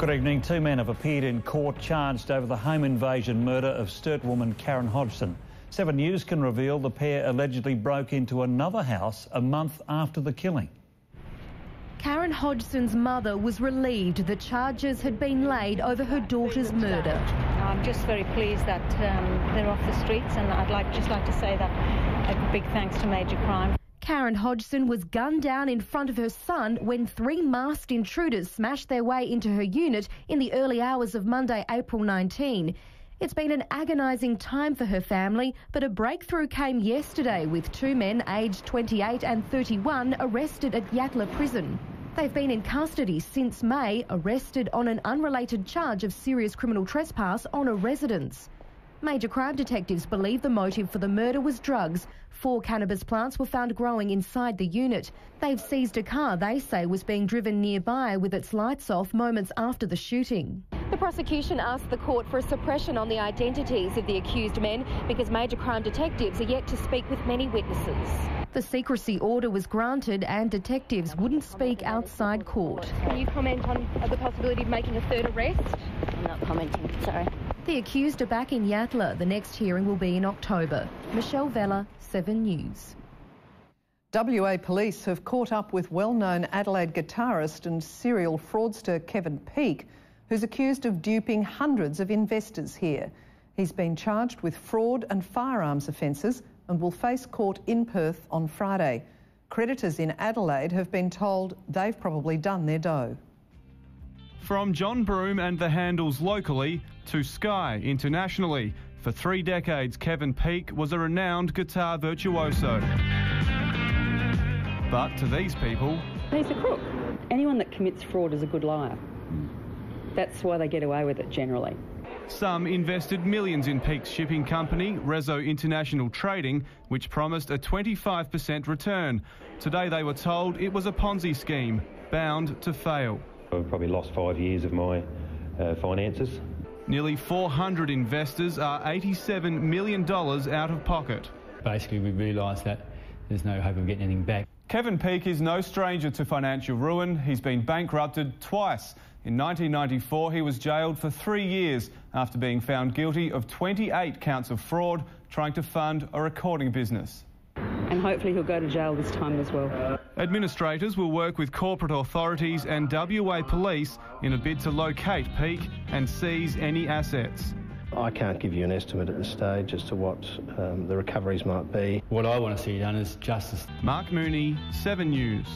Good evening. Two men have appeared in court charged over the home invasion murder of Sturt woman Karen Hodgson. 7 News can reveal the pair allegedly broke into another house a month after the killing. Karen Hodgson's mother was relieved the charges had been laid over her daughter's murder. I'm just very pleased that they're off the streets, and I'd just like to say that a big thanks to Major Crime. Karen Hodgson was gunned down in front of her son when 3 masked intruders smashed their way into her unit in the early hours of Monday, April 19. It's been an agonising time for her family, but a breakthrough came yesterday with 2 men aged 28 and 31 arrested at Yatala Prison. They've been in custody since May, arrested on an unrelated charge of serious criminal trespass on a residence. Major crime detectives believe the motive for the murder was drugs. 4 cannabis plants were found growing inside the unit. They've seized a car they say was being driven nearby with its lights off moments after the shooting. The prosecution asked the court for a suppression on the identities of the accused men because major crime detectives are yet to speak with many witnesses. The secrecy order was granted and detectives wouldn't speak outside court. Can you comment on the possibility of making a third arrest? I'm not commenting, sorry. The accused are back in Yatala. The next hearing will be in October. Michelle Vella, 7 News. WA police have caught up with well-known Adelaide guitarist and serial fraudster Kevin Peake, who's accused of duping hundreds of investors here. He's been charged with fraud and firearms offences and will face court in Perth on Friday. Creditors in Adelaide have been told they've probably done their dough. From John Broome and the Handles locally to Sky internationally, for 3 decades Kevin Peake was a renowned guitar virtuoso. But to these people, he's a crook. Anyone that commits fraud is a good liar. That's why they get away with it generally. Some invested millions in Peake's shipping company, Rezo International Trading, which promised a 25% return. Today they were told it was a Ponzi scheme, bound to fail. I've probably lost 5 years of my finances. Nearly 400 investors are $87 million out of pocket. Basically, we realised that there's no hope of getting anything back. Kevin Peake is no stranger to financial ruin. He's been bankrupted twice. In 1994, he was jailed for 3 years after being found guilty of 28 counts of fraud trying to fund a recording business. And hopefully he'll go to jail this time as well. Administrators will work with corporate authorities and WA police in a bid to locate Peake and seize any assets. I can't give you an estimate at this stage as to what the recoveries might be. What I want to see done is justice. Mark Mooney, 7 News.